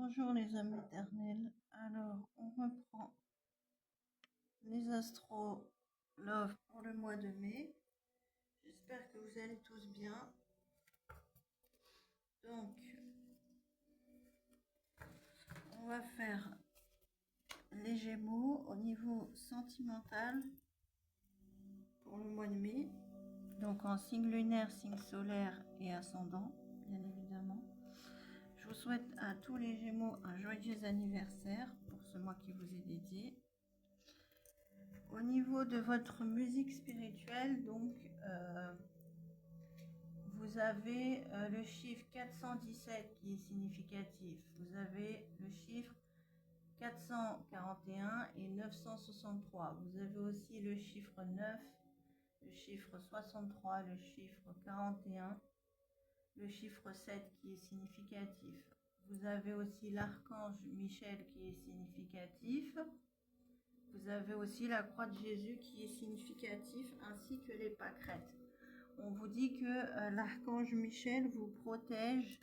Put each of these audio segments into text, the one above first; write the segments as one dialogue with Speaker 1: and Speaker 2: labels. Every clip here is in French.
Speaker 1: Bonjour les âmes éternelles. Alors, on reprend les astros love pour le mois de mai. J'espère que vous allez tous bien. Donc, on va faire les Gémeaux au niveau sentimental pour le mois de mai. Donc en signe lunaire, signe solaire et ascendant, bien évidemment. Je vous souhaite à tous les Gémeaux un joyeux anniversaire pour ce mois qui vous est dédié. Au niveau de votre musique spirituelle, donc, vous avez le chiffre 417 qui est significatif. Vous avez le chiffre 441 et 963. Vous avez aussi le chiffre 9, le chiffre 63, le chiffre 41, le chiffre 7 qui est significatif. Vous avez aussi l'archange Michel qui est significatif. Vous avez aussi la croix de Jésus qui est significatif, ainsi que les pâquerettes. On vous dit que l'archange Michel vous protège,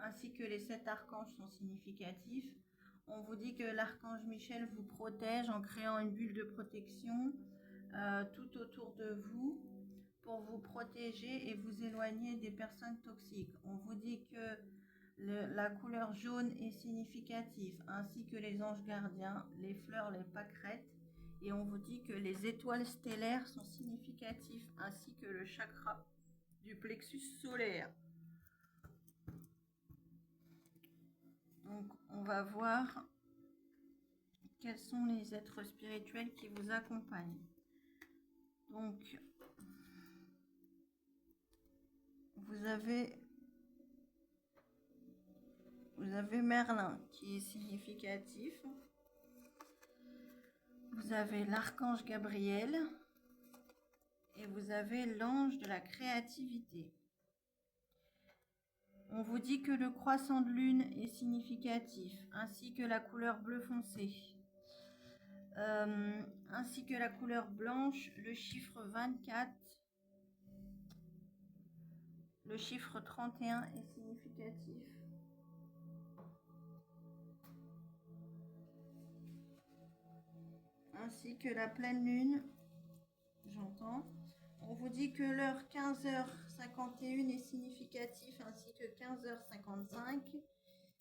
Speaker 1: ainsi que les 7 archanges sont significatifs. On vous dit que l'archange Michel vous protège en créant une bulle de protection tout autour de vous pour vous protéger et vous éloigner des personnes toxiques. On vous dit que la couleur jaune est significative, ainsi que les anges gardiens, les fleurs, les pâquerettes. Et on vous dit que les étoiles stellaires sont significatives, ainsi que le chakra du plexus solaire. Donc, on va voir quels sont les êtres spirituels qui vous accompagnent. Donc, vous avez Merlin qui est significatif. Vous avez l'archange Gabriel et vous avez l'ange de la créativité. On vous dit que le croissant de lune est significatif, ainsi que la couleur bleu foncé, ainsi que la couleur blanche, le chiffre 24, le chiffre 31 est significatif. Ainsi que la pleine lune, j'entends. On vous dit que l'heure 15h51 est significatif, ainsi que 15h55.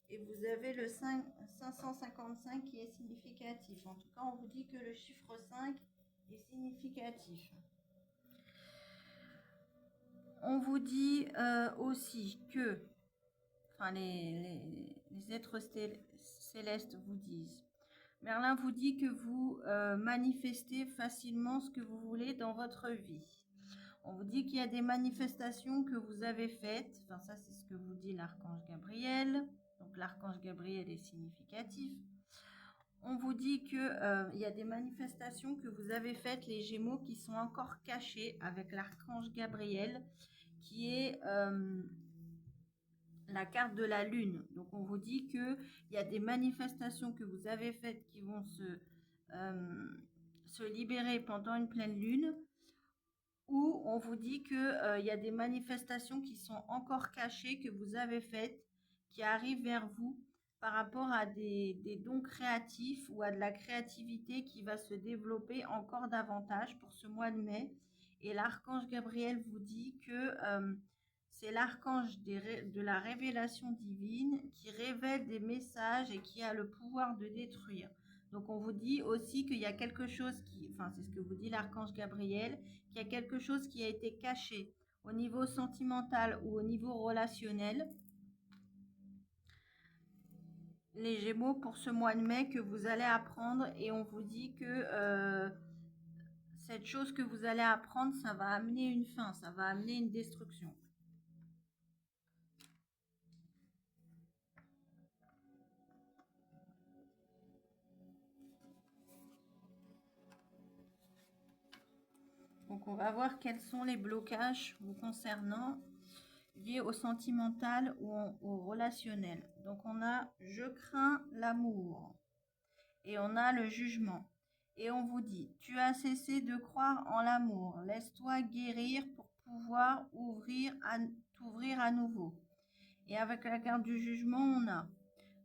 Speaker 1: Et vous avez le 555 qui est significatif. En tout cas, on vous dit que le chiffre 5 est significatif. On vous dit aussi que, enfin les êtres célestes vous disent, Merlin vous dit que vous manifestez facilement ce que vous voulez dans votre vie. On vous dit qu'il y a des manifestations que vous avez faites, enfin ça c'est ce que vous dit l'archange Gabriel, donc l'archange Gabriel est significatif. On vous dit que y a des manifestations que vous avez faites, les Gémeaux, qui sont encore cachées avec l'archange Gabriel, qui est la carte de la lune. Donc on vous dit que il y a des manifestations que vous avez faites qui vont se libérer pendant une pleine lune, ou on vous dit que y a des manifestations qui sont encore cachées que vous avez faites, qui arrivent vers vous par rapport à des dons créatifs ou à de la créativité qui va se développer encore davantage pour ce mois de mai. Et l'archange Gabriel vous dit que c'est l'archange de la révélation divine qui révèle des messages et qui a le pouvoir de détruire. Donc on vous dit aussi qu'il y a quelque chose enfin c'est ce que vous dit l'archange Gabriel, qu'il y a quelque chose qui a été caché au niveau sentimental ou au niveau relationnel. Les Gémeaux, pour ce mois de mai que vous allez apprendre, et on vous dit que cette chose que vous allez apprendre, ça va amener une fin, ça va amener une destruction. Donc on va voir quels sont les blocages vous concernant liés au sentimental ou au relationnel. Donc on a je crains l'amour et on a le jugement. Et on vous dit, tu as cessé de croire en l'amour, laisse-toi guérir pour pouvoir t'ouvrir à nouveau. Et avec la carte du jugement, on a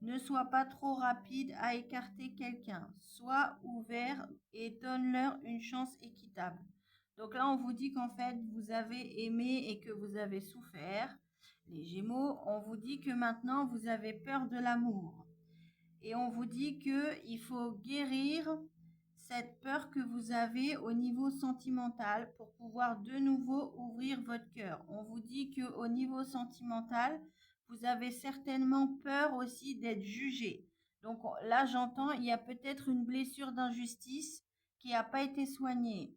Speaker 1: Ne sois pas trop rapide à écarter quelqu'un. Sois ouvert et donne-leur une chance équitable. Donc là, on vous dit qu'en fait, vous avez aimé et que vous avez souffert. Les Gémeaux, on vous dit que maintenant, vous avez peur de l'amour. Et on vous dit qu'il faut guérir cette peur que vous avez au niveau sentimental pour pouvoir de nouveau ouvrir votre cœur. On vous dit qu'au niveau sentimental, vous avez certainement peur aussi d'être jugé. Donc là, j'entends, il y a peut-être une blessure d'injustice qui n'a pas été soignée.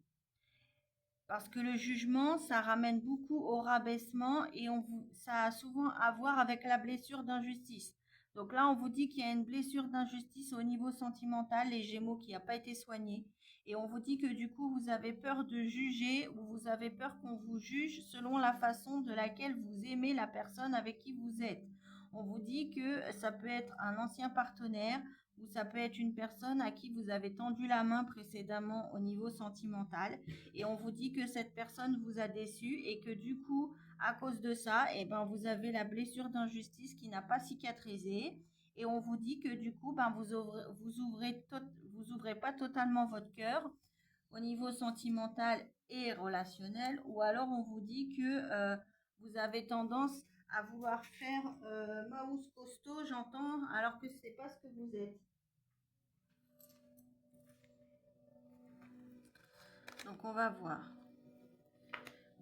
Speaker 1: Parce que le jugement, ça ramène beaucoup au rabaissement et ça a souvent à voir avec la blessure d'injustice. Donc là, on vous dit qu'il y a une blessure d'injustice au niveau sentimental, les Gémeaux, qui n'a pas été soignée. Et on vous dit que du coup, vous avez peur de juger ou vous avez peur qu'on vous juge selon la façon de laquelle vous aimez la personne avec qui vous êtes. On vous dit que ça peut être un ancien partenaire ou ça peut être une personne à qui vous avez tendu la main précédemment au niveau sentimental et on vous dit que cette personne vous a déçu et que du coup, à cause de ça, eh ben, vous avez la blessure d'injustice qui n'a pas cicatrisé et on vous dit que du coup, ben, vous ouvrez pas totalement votre cœur au niveau sentimental et relationnel ou alors on vous dit que vous avez tendance à vouloir faire mouse costaud, j'entends, alors que c'est pas ce que vous êtes. Donc on va voir.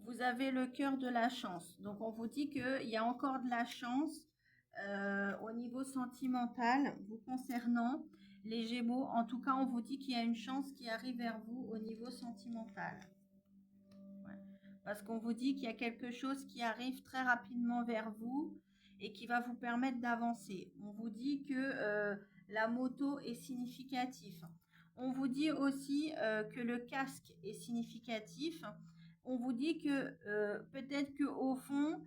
Speaker 1: Vous avez le cœur de la chance. Donc on vous dit qu'il y a encore de la chance au niveau sentimental vous concernant, les Gémeaux. En tout cas, on vous dit qu'il y a une chance qui arrive vers vous au niveau sentimental. Ouais. Parce qu'on vous dit qu'il y a quelque chose qui arrive très rapidement vers vous et qui va vous permettre d'avancer. On vous dit que la moto est significative. On vous dit aussi que le casque est significatif. On vous dit que peut-être qu'au fond,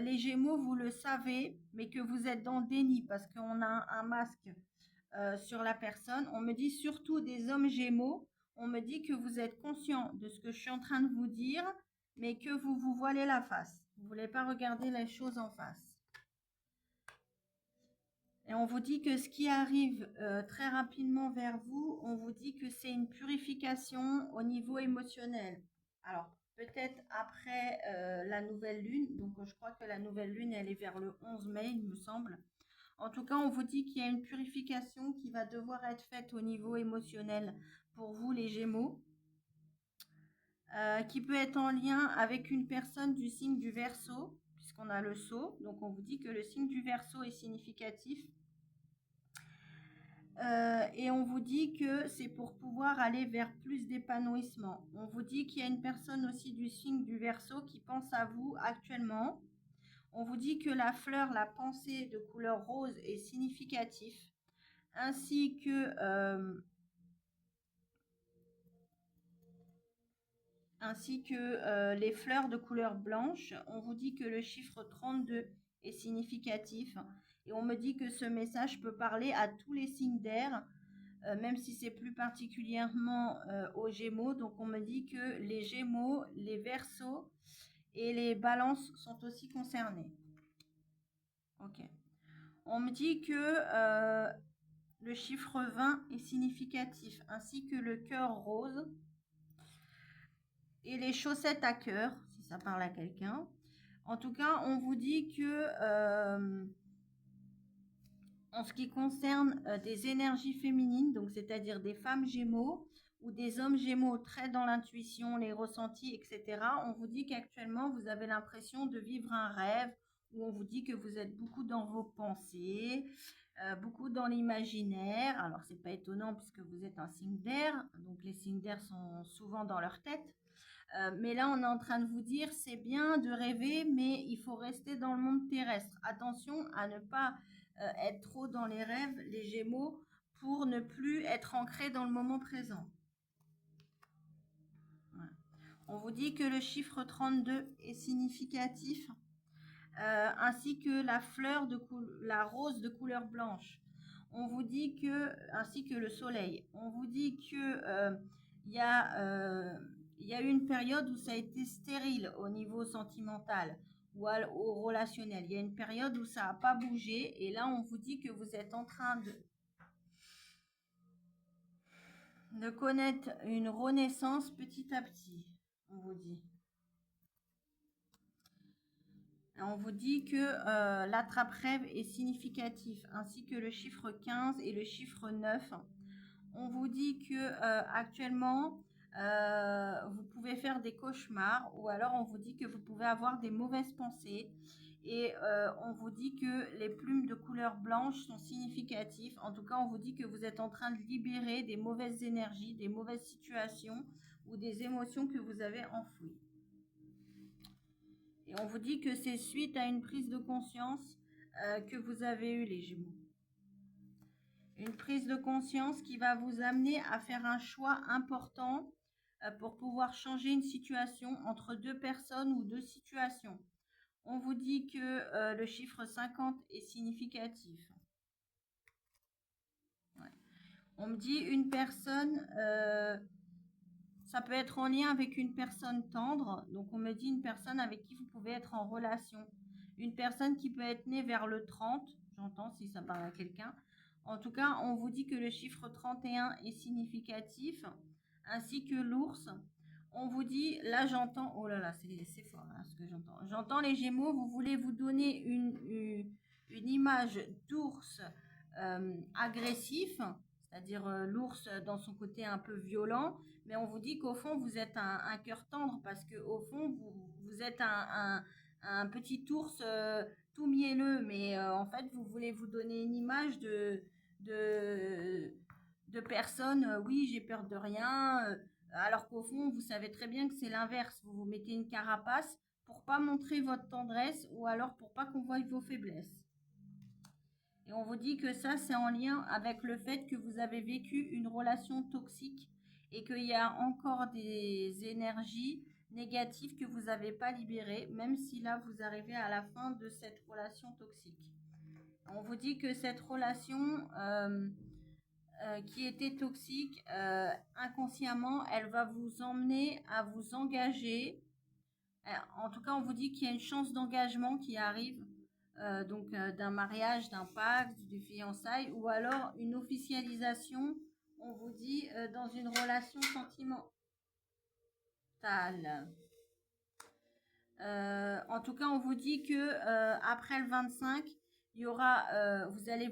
Speaker 1: les Gémeaux, vous le savez, mais que vous êtes dans le déni parce qu'on a un masque sur la personne. On me dit surtout des hommes Gémeaux. On me dit que vous êtes conscient de ce que je suis en train de vous dire, mais que vous vous voilez la face. Vous ne voulez pas regarder les choses en face. Et on vous dit que ce qui arrive très rapidement vers vous, on vous dit que c'est une purification au niveau émotionnel. Alors, peut-être après la nouvelle lune, donc je crois que la nouvelle lune, elle est vers le 11 mai, il me semble. En tout cas, on vous dit qu'il y a une purification qui va devoir être faite au niveau émotionnel pour vous, les Gémeaux, qui peut être en lien avec une personne du signe du Verseau, puisqu'on a le Sceau. Donc, on vous dit que le signe du Verseau est significatif. Et on vous dit que c'est pour pouvoir aller vers plus d'épanouissement. On vous dit qu'il y a une personne aussi du signe du Verseau qui pense à vous actuellement. On vous dit que la fleur, la pensée de couleur rose est significatif, ainsi que les fleurs de couleur blanche. On vous dit que le chiffre 32 est significatif et on me dit que ce message peut parler à tous les signes d'air, même si c'est plus particulièrement aux Gémeaux. Donc on me dit que les Gémeaux, les Verseaux et les Balances sont aussi concernés. Ok. On me dit que le chiffre 20 est significatif, ainsi que le cœur rose et les chaussettes à cœur, si ça parle à quelqu'un. En tout cas, on vous dit que en ce qui concerne des énergies féminines, donc c'est-à-dire des femmes Gémeaux ou des hommes Gémeaux très dans l'intuition, les ressentis, etc., on vous dit qu'actuellement, vous avez l'impression de vivre un rêve où on vous dit que vous êtes beaucoup dans vos pensées, beaucoup dans l'imaginaire. Alors, c'est pas étonnant puisque vous êtes un signe d'air, donc les signes d'air sont souvent dans leur tête. Mais là, on est en train de vous dire, c'est bien de rêver, mais il faut rester dans le monde terrestre. Attention à ne pas être trop dans les rêves, les Gémeaux, pour ne plus être ancré dans le moment présent. Ouais. On vous dit que le chiffre 32 est significatif, ainsi que la fleur la rose de couleur blanche. On vous dit que, ainsi que le soleil. On vous dit que il y a eu une période où ça a été stérile au niveau sentimental. ou au relationnel. Il y a une période où ça n'a pas bougé et là, on vous dit que vous êtes en train de connaître une renaissance petit à petit, on vous dit. On vous dit que l'attrape-rêve est significatif, ainsi que le chiffre 15 et le chiffre 9. On vous dit que actuellement, vous pouvez faire des cauchemars, ou alors on vous dit que vous pouvez avoir des mauvaises pensées. Et on vous dit que les plumes de couleur blanche sont significatives. En tout cas, on vous dit que vous êtes en train de libérer des mauvaises énergies, des mauvaises situations ou des émotions que vous avez enfouies. Et on vous dit que c'est suite à une prise de conscience que vous avez eu les Gémeaux. Une prise de conscience qui va vous amener à faire un choix important pour pouvoir changer une situation entre deux personnes ou deux situations. On vous dit que le chiffre 50 est significatif. Ouais. On me dit une personne, ça peut être en lien avec une personne tendre. Donc on me dit une personne avec qui vous pouvez être en relation. Une personne qui peut être née vers le 30, j'entends si ça parle à quelqu'un. En tout cas, on vous dit que le chiffre 31 est significatif, ainsi que l'ours. On vous dit, là j'entends, oh là là, c'est fort là, ce que j'entends. J'entends les Gémeaux, vous voulez vous donner une image d'ours agressif, c'est-à-dire l'ours dans son côté un peu violent, mais on vous dit qu'au fond vous êtes un cœur tendre parce qu'au fond vous êtes un petit ours tout mielleux, mais en fait vous voulez vous donner une image de personne, oui j'ai peur de rien, alors qu'au fond vous savez très bien que c'est l'inverse, vous vous mettez une carapace pour pas montrer votre tendresse ou alors pour pas qu'on voie vos faiblesses. Et on vous dit que ça, c'est en lien avec le fait que vous avez vécu une relation toxique et qu'il y a encore des énergies négatives que vous n'avez pas libérées, même si là, vous arrivez à la fin de cette relation toxique. On vous dit que cette relation qui était toxique, inconsciemment, elle va vous emmener à vous engager. En tout cas, on vous dit qu'il y a une chance d'engagement qui arrive, donc d'un mariage, d'un pacte, de fiançailles, ou alors une officialisation, on vous dit, dans une relation sentimentale. En tout cas, on vous dit que après le 25, il y aura, vous allez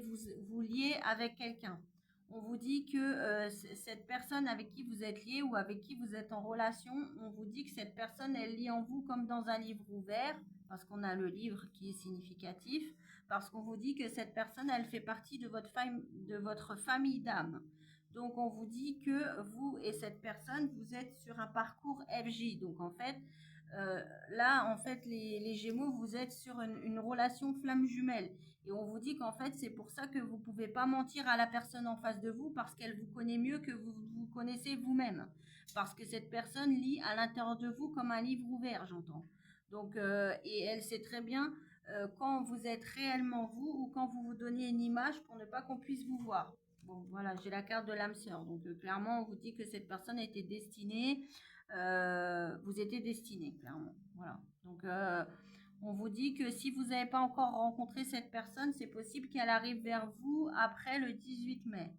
Speaker 1: vous lier avec quelqu'un. On vous dit que cette personne avec qui vous êtes lié ou avec qui vous êtes en relation, on vous dit que cette personne, elle lit en vous comme dans un livre ouvert, parce qu'on a le livre qui est significatif, parce qu'on vous dit que cette personne, elle fait partie de votre famille d'âme. Donc, on vous dit que vous et cette personne, vous êtes sur un parcours FJ. Donc, en fait, là, en fait, les Gémeaux, vous êtes sur une relation flamme jumelle. Et on vous dit qu'en fait, c'est pour ça que vous ne pouvez pas mentir à la personne en face de vous parce qu'elle vous connaît mieux que vous vous connaissez vous-même. Parce que cette personne lit à l'intérieur de vous comme un livre ouvert, j'entends. Donc, et elle sait très bien quand vous êtes réellement vous ou quand vous vous donnez une image pour ne pas qu'on puisse vous voir. Bon, voilà, j'ai la carte de l'âme sœur. Donc, clairement, on vous dit que cette personne était destinée. Vous étiez destiné, clairement. Voilà. Donc, on vous dit que si vous n'avez pas encore rencontré cette personne, c'est possible qu'elle arrive vers vous après le 18 mai.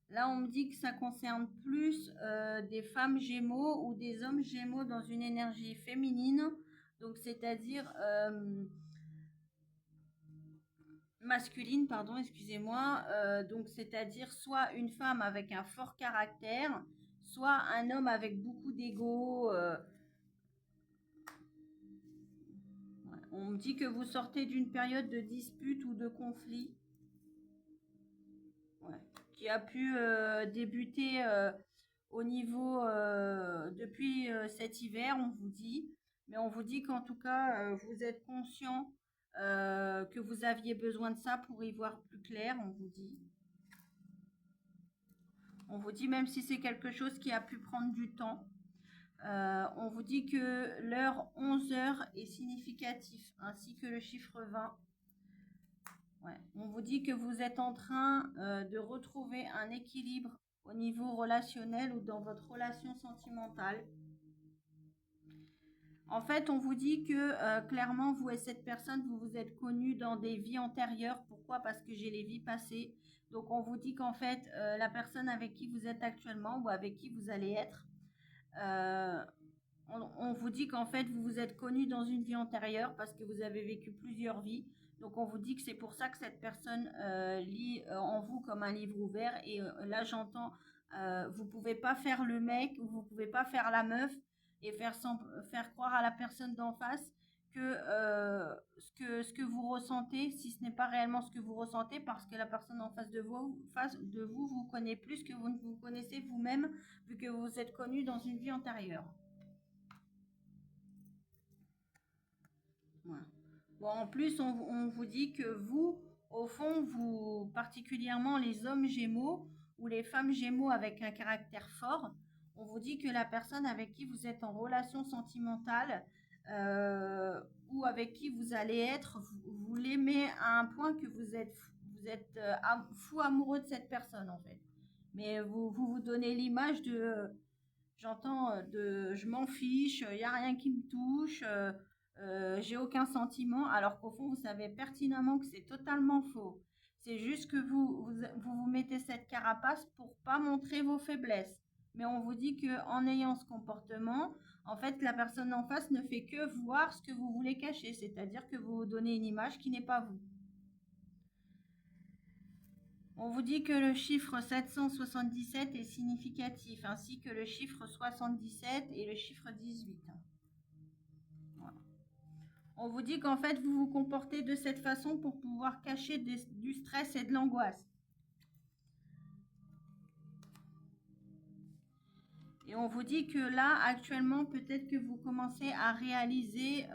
Speaker 1: Là, on me dit que ça concerne plus des femmes Gémeaux ou des hommes Gémeaux dans une énergie féminine. Donc, c'est-à-dire masculine, pardon, excusez-moi. Donc, c'est-à-dire soit une femme avec un fort caractère, soit un homme avec beaucoup d'ego. Ouais. On me dit que vous sortez d'une période de dispute ou de conflit, ouais, qui a pu débuter au niveau depuis cet hiver, on vous dit. Mais on vous dit qu'en tout cas, vous êtes conscient que vous aviez besoin de ça pour y voir plus clair, on vous dit. On vous dit même si c'est quelque chose qui a pu prendre du temps. On vous dit que l'heure 11h est significatif, ainsi que le chiffre 20. Ouais. On vous dit que vous êtes en train de retrouver un équilibre au niveau relationnel ou dans votre relation sentimentale. En fait, on vous dit que clairement, vous et cette personne, vous vous êtes connus dans des vies antérieures. Pourquoi? Parce que j'ai les vies passées. Donc, on vous dit qu'en fait, la personne avec qui vous êtes actuellement ou avec qui vous allez être, euh, on vous dit qu'en fait, vous vous êtes connus dans une vie antérieure parce que vous avez vécu plusieurs vies. Donc, on vous dit que c'est pour ça que cette personne lit en vous comme un livre ouvert. Et là, j'entends, vous pouvez pas faire le mec ou vous pouvez pas faire la meuf et faire croire à la personne d'en face que ce que vous ressentez, si ce n'est pas réellement ce que vous ressentez, parce que la personne en face de vous vous connaît plus que vous ne vous connaissez vous-même, vu que vous vous êtes connus dans une vie antérieure. Voilà. Bon, en plus, on vous dit que vous, au fond, vous, particulièrement les hommes gémeaux ou les femmes gémeaux avec un caractère fort, on vous dit que la personne avec qui vous êtes en relation sentimentale euh, ou avec qui vous allez être, vous l'aimez à un point que vous êtes fou amoureux de cette personne en fait. Mais vous donnez l'image de, j'entends de je m'en fiche, il n'y a rien qui me touche, j'ai aucun sentiment, alors qu'au fond, vous savez pertinemment que c'est totalement faux. C'est juste que vous mettez cette carapace pour pas montrer vos faiblesses. Mais on vous dit que en ayant ce comportement, en fait, la personne en face ne fait que voir ce que vous voulez cacher, c'est-à-dire que vous vous donnez une image qui n'est pas vous. On vous dit que le chiffre 777 est significatif, ainsi que le chiffre 77 et le chiffre 18. Voilà. On vous dit qu'en fait, vous vous comportez de cette façon pour pouvoir cacher du stress et de l'angoisse. Et on vous dit que là, actuellement, peut-être que vous commencez à réaliser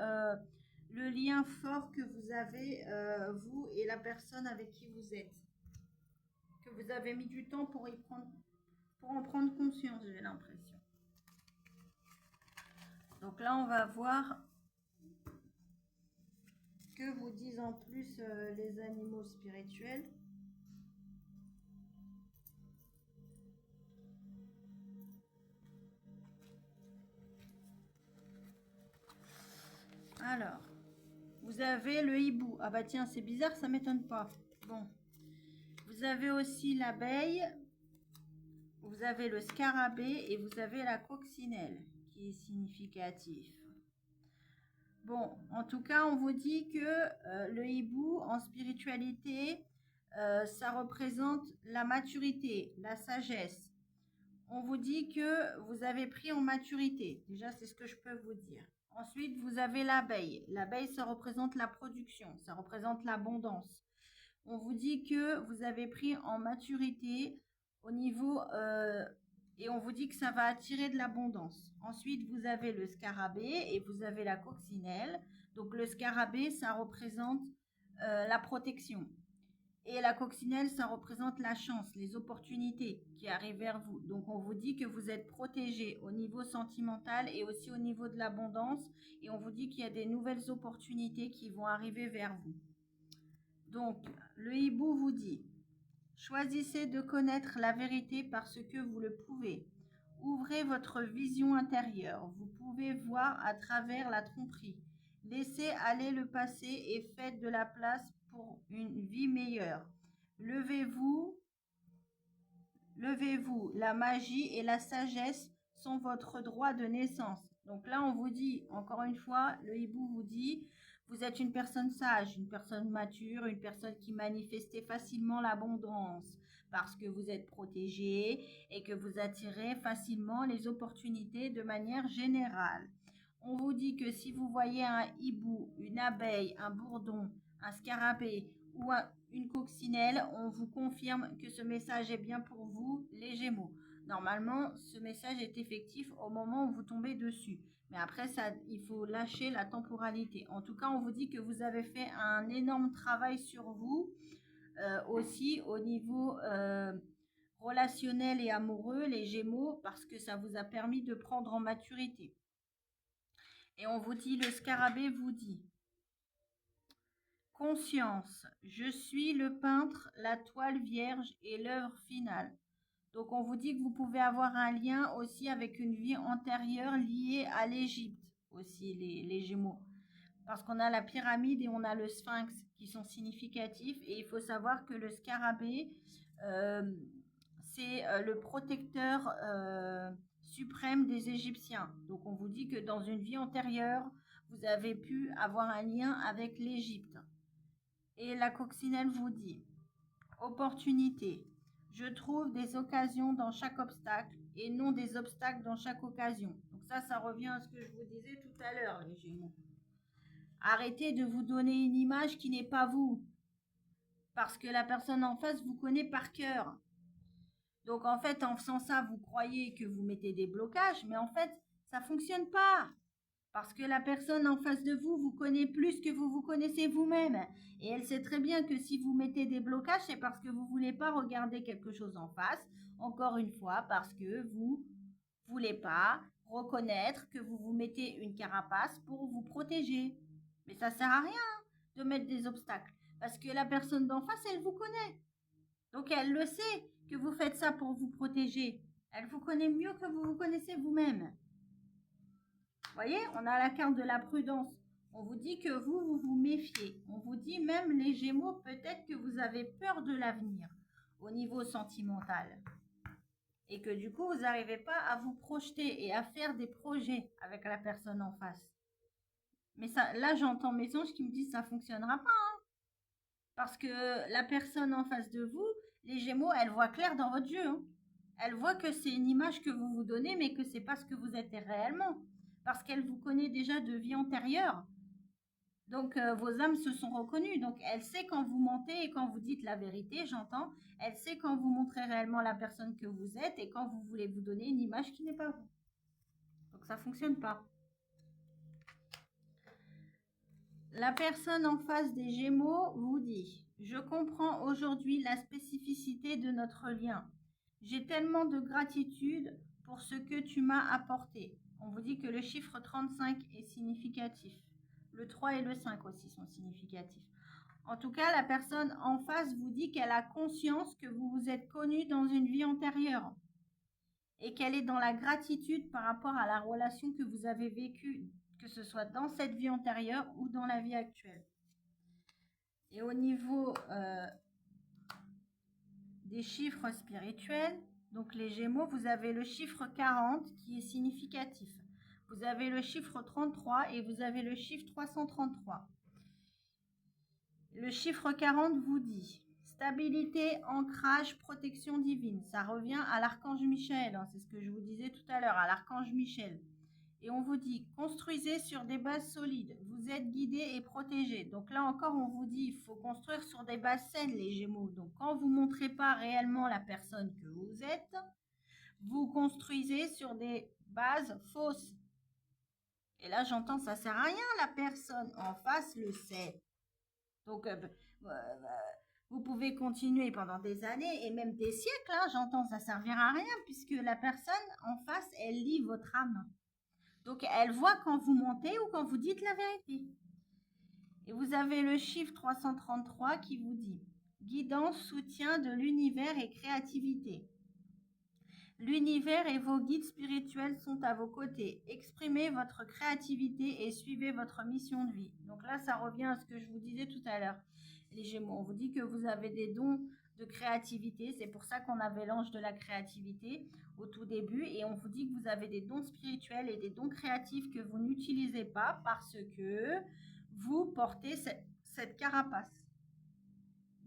Speaker 1: le lien fort que vous avez, vous et la personne avec qui vous êtes. Que vous avez mis du temps pour en prendre conscience, j'ai l'impression. Donc là, on va voir que vous disent en plus les animaux spirituels. Alors, vous avez le hibou. Ah bah tiens, c'est bizarre, ça m'étonne pas. Bon. Vous avez aussi l'abeille, vous avez le scarabée et vous avez la coccinelle qui est significatif. Bon, en tout cas, on vous dit que le hibou en spiritualité, ça représente la maturité, la sagesse. On vous dit que vous avez pris en maturité. Déjà, c'est ce que je peux vous dire. Ensuite, vous avez l'abeille. L'abeille, ça représente la production, ça représente l'abondance. On vous dit que vous avez pris en maturité au niveau et on vous dit que ça va attirer de l'abondance. Ensuite, vous avez le scarabée et vous avez la coccinelle. Donc le scarabée, ça représente la protection. Et la coccinelle, ça représente la chance, les opportunités qui arrivent vers vous. Donc on vous dit que vous êtes protégé au niveau sentimental et aussi au niveau de l'abondance. Et on vous dit qu'il y a des nouvelles opportunités qui vont arriver vers vous. Donc le hibou vous dit: choisissez de connaître la vérité parce que vous le pouvez. Ouvrez votre vision intérieure. Vous pouvez voir à travers la tromperie. Laissez aller le passé et faites de la place pour une vie meilleure. Levez-vous, levez-vous. La magie et la sagesse sont votre droit de naissance. Donc là, on vous dit, encore une fois, le hibou vous dit: vous êtes une personne sage, une personne mature, une personne qui manifeste facilement l'abondance parce que vous êtes protégé et que vous attirez facilement les opportunités de manière générale. On vous dit que si vous voyez un hibou, une abeille, un bourdon, un scarabée ou une coccinelle, on vous confirme que ce message est bien pour vous, les Gémeaux. Normalement, ce message est effectif au moment où vous tombez dessus. Mais après, ça, il faut lâcher la temporalité. En tout cas, on vous dit que vous avez fait un énorme travail sur vous, aussi au niveau relationnel et amoureux, les Gémeaux, parce que ça vous a permis de prendre en maturité. Et on vous dit, le scarabée vous dit: conscience, je suis le peintre, la toile vierge et l'œuvre finale. Donc on vous dit que vous pouvez avoir un lien aussi avec une vie antérieure liée à l'Égypte, aussi les Gémeaux. Parce qu'on a la pyramide et on a le sphinx qui sont significatifs. Et il faut savoir que le scarabée, c'est le protecteur suprême des Égyptiens. Donc on vous dit que dans une vie antérieure, vous avez pu avoir un lien avec l'Égypte. Et la coccinelle vous dit, opportunité, je trouve des occasions dans chaque obstacle et non des obstacles dans chaque occasion. Donc ça revient à ce que je vous disais tout à l'heure, les Gémeaux. Arrêtez de vous donner une image qui n'est pas vous. Parce que la personne en face vous connaît par cœur. Donc en fait, en faisant ça, vous croyez que vous mettez des blocages, mais en fait, ça ne fonctionne pas. Parce que la personne en face de vous vous connaît plus que vous vous connaissez vous-même. Et elle sait très bien que si vous mettez des blocages, c'est parce que vous ne voulez pas regarder quelque chose en face. Encore une fois, parce que vous ne voulez pas reconnaître que vous vous mettez une carapace pour vous protéger. Mais ça ne sert à rien de mettre des obstacles. Parce que la personne d'en face, elle vous connaît. Donc elle le sait que vous faites ça pour vous protéger. Elle vous connaît mieux que vous vous connaissez vous-même. Vous voyez, on a la carte de la prudence. On vous dit que vous vous méfiez. On vous dit même les Gémeaux, peut-être que vous avez peur de l'avenir au niveau sentimental. Et que du coup, vous n'arrivez pas à vous projeter et à faire des projets avec la personne en face. Mais ça, là, j'entends mes anges qui me disent que ça ne fonctionnera pas. Hein. Parce que la personne en face de vous, les Gémeaux, elle voit clair dans votre jeu. Hein. Elle voit que c'est une image que vous vous donnez, mais que ce n'est pas ce que vous êtes réellement. Parce qu'elle vous connaît déjà de vie antérieure. Donc, vos âmes se sont reconnues. Donc, elle sait quand vous mentez et quand vous dites la vérité, j'entends. Elle sait quand vous montrez réellement la personne que vous êtes et quand vous voulez vous donner une image qui n'est pas vous. Donc, ça ne fonctionne pas. La personne en face des Gémeaux vous dit « Je comprends aujourd'hui la spécificité de notre lien. J'ai tellement de gratitude pour ce que tu m'as apporté. » On vous dit que le chiffre 35 est significatif. Le 3 et le 5 aussi sont significatifs. En tout cas, la personne en face vous dit qu'elle a conscience que vous vous êtes connu dans une vie antérieure et qu'elle est dans la gratitude par rapport à la relation que vous avez vécue, que ce soit dans cette vie antérieure ou dans la vie actuelle. Et au niveau des chiffres spirituels, donc les Gémeaux, vous avez le chiffre 40 qui est significatif. Vous avez le chiffre 33 et vous avez le chiffre 333. Le chiffre 40 vous dit stabilité, ancrage, protection divine. Ça revient à l'archange Michel, hein, c'est ce que je vous disais tout à l'heure, à l'archange Michel. Et on vous dit, construisez sur des bases solides, vous êtes guidés et protégés. Donc là encore, on vous dit, il faut construire sur des bases saines, les Gémeaux. Donc quand vous ne montrez pas réellement la personne que vous êtes, vous construisez sur des bases fausses. Et là, j'entends, ça ne sert à rien, la personne en face le sait. Donc, vous pouvez continuer pendant des années et même des siècles, hein, j'entends, ça ne servira à rien puisque la personne en face, elle lit votre âme. Donc, elle voit quand vous mentez ou quand vous dites la vérité. Et vous avez le chiffre 333 qui vous dit « Guidance, soutien de l'univers et créativité ». L'univers et vos guides spirituels sont à vos côtés. Exprimez votre créativité et suivez votre mission de vie. Donc là, ça revient à ce que je vous disais tout à l'heure. Les Gémeaux, on vous dit que vous avez des dons de créativité. C'est pour ça qu'on avait l'ange de la créativité au tout début. Et on vous dit que vous avez des dons spirituels et des dons créatifs que vous n'utilisez pas parce que vous portez cette carapace.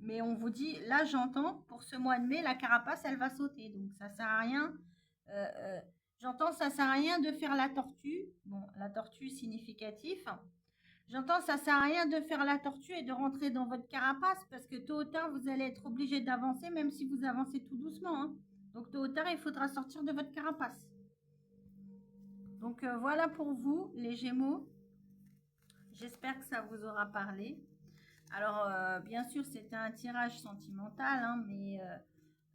Speaker 1: Mais on vous dit, là j'entends, pour ce mois de mai, la carapace, elle va sauter. Donc ça sert à rien. J'entends, ça sert à rien de faire la tortue. Bon, la tortue significatif. J'entends, ça sert à rien de faire la tortue et de rentrer dans votre carapace parce que tôt ou tard, vous allez être obligé d'avancer même si vous avancez tout doucement. Hein. Donc tôt ou tard, il faudra sortir de votre carapace. Donc voilà pour vous, les Gémeaux. J'espère que ça vous aura parlé. Alors, bien sûr, c'était un tirage sentimental, hein, mais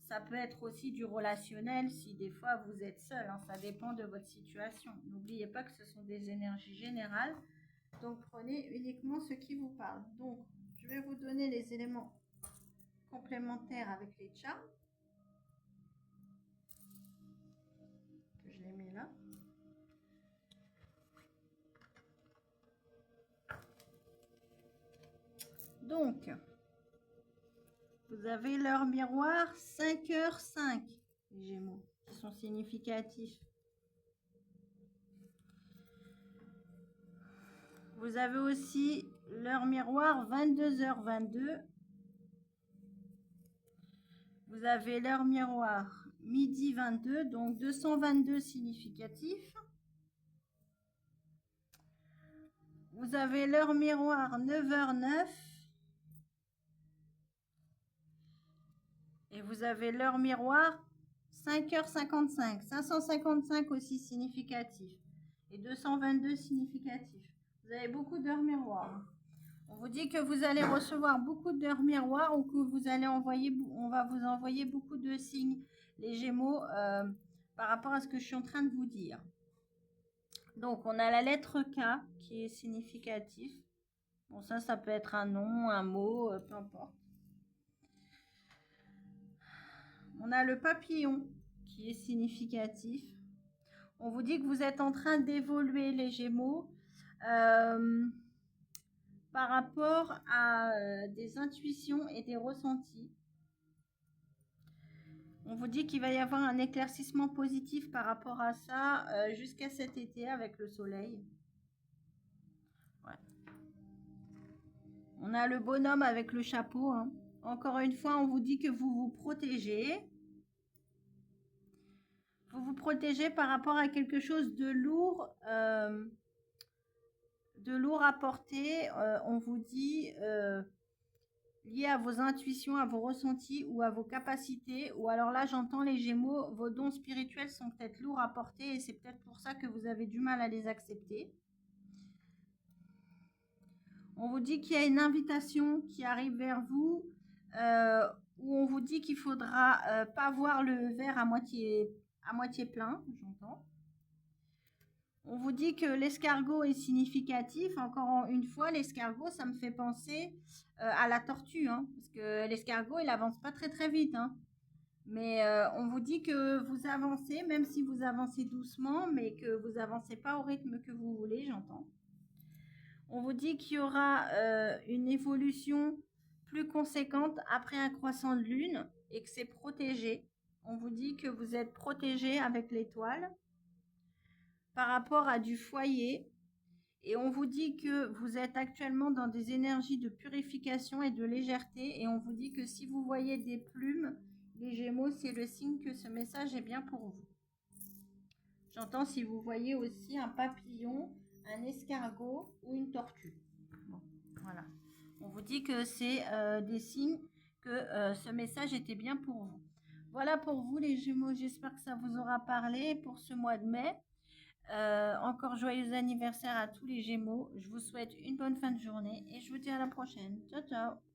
Speaker 1: ça peut être aussi du relationnel si des fois vous êtes seul. Hein, ça dépend de votre situation. N'oubliez pas que ce sont des énergies générales. Donc, prenez uniquement ce qui vous parle. Donc, je vais vous donner les éléments complémentaires avec les charmes. Je les mets là. Donc, vous avez leur miroir 5h05, les Gémeaux, qui sont significatifs. Vous avez aussi leur miroir 22h22. Vous avez leur miroir midi 22, donc 222 significatifs. Vous avez leur miroir 9h09. Et vous avez leur miroir 5h55. 555 aussi significatif. Et 222 significatifs. Vous avez beaucoup d'heures miroirs. On vous dit que vous allez recevoir beaucoup d'heures miroirs ou que vous allez envoyer, on va vous envoyer beaucoup de signes, les Gémeaux, par rapport à ce que je suis en train de vous dire. Donc, on a la lettre K qui est significatif. Bon, ça peut être un nom, un mot, peu importe. On a le papillon qui est significatif. On vous dit que vous êtes en train d'évoluer, les Gémeaux, par rapport à des intuitions et des ressentis. On vous dit qu'il va y avoir un éclaircissement positif par rapport à ça jusqu'à cet été avec le soleil. Ouais. On a le bonhomme avec le chapeau. Hein. Encore une fois, on vous dit que vous vous protégez. Vous vous protégez par rapport à quelque chose de lourd à porter. On vous dit lié à vos intuitions, à vos ressentis ou à vos capacités. Ou alors là, j'entends les Gémeaux, vos dons spirituels sont peut-être lourds à porter et c'est peut-être pour ça que vous avez du mal à les accepter. On vous dit qu'il y a une invitation qui arrive vers vous où on vous dit qu'il faudra pas voir le verre à moitié plein, j'entends. On vous dit que l'escargot est significatif. Encore une fois, l'escargot, ça me fait penser à la tortue, hein, parce que l'escargot, il avance pas très très vite. Hein. Mais on vous dit que vous avancez, même si vous avancez doucement, mais que vous avancez pas au rythme que vous voulez, j'entends. On vous dit qu'il y aura une évolution plus conséquente après un croissant de lune et que c'est protégé. On vous dit que vous êtes protégé avec l'étoile par rapport à du foyer. Et on vous dit que vous êtes actuellement dans des énergies de purification et de légèreté. Et on vous dit que si vous voyez des plumes, les Gémeaux, c'est le signe que ce message est bien pour vous. J'entends si vous voyez aussi un papillon, un escargot ou une tortue. Bon, voilà. On vous dit que c'est des signes que ce message était bien pour vous. Voilà pour vous, les Gémeaux. J'espère que ça vous aura parlé pour ce mois de mai. Encore joyeux anniversaire à tous les Gémeaux. Je vous souhaite une bonne fin de journée et je vous dis à la prochaine. Ciao, ciao.